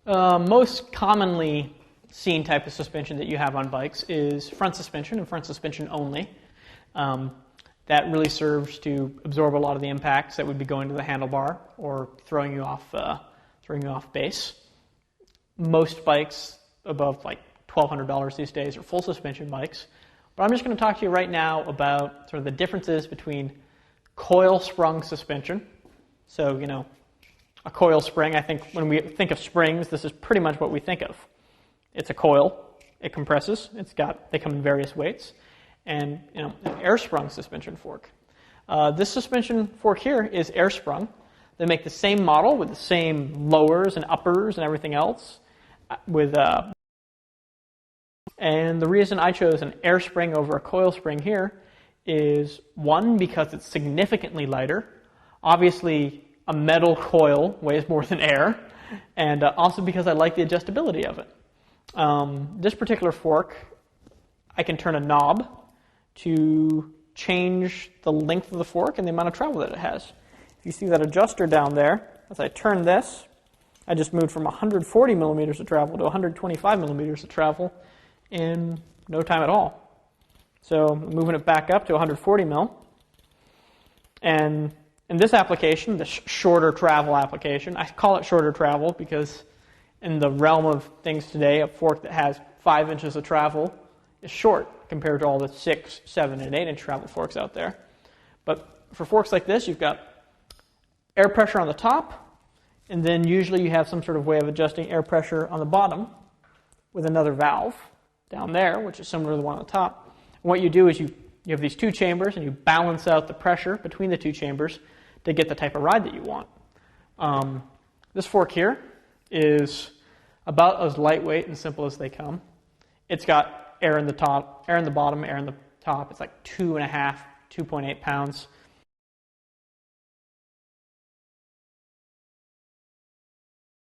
Most commonly seen type of suspension that you have on bikes is front suspension and front suspension only. That really serves to absorb a lot of the impacts that would be going to the handlebar or throwing you off base. Most bikes above like $1,200 these days are full suspension bikes. But I'm just going to talk to you right now about sort of the differences between coil sprung suspension. So, a coil spring, I think when we think of springs, this is pretty much what we think of. It's a coil, it compresses, they come in various weights, and an air sprung suspension fork. This suspension fork here is air sprung. They make the same model with the same lowers and uppers and everything else. And the reason I chose an air spring over a coil spring here is, one, because it's significantly lighter. Obviously, a metal coil weighs more than air, and also because I like the adjustability of it. This particular fork, I can turn a knob to change the length of the fork and the amount of travel that it has. If you see that adjuster down there, as I turn this, I just moved from 140 millimeters of travel to 125 millimeters of travel in no time at all. So I'm moving it back up to 140 mil. And in this application, the shorter travel application, I call it shorter travel because in the realm of things today, a fork that has 5 inches of travel is short compared to all the 6, 7, and 8 inch travel forks out there. But for forks like this, you've got air pressure on the top, and then usually you have some sort of way of adjusting air pressure on the bottom with another valve down there, which is similar to the one on the top. And what you do is you have these two chambers, and you balance out the pressure between the two chambers to get the type of ride that you want. This fork here is about as lightweight and simple as they come. It's got air in the top, air in the bottom, air in the top. It's like 2.5, 2.8 pounds.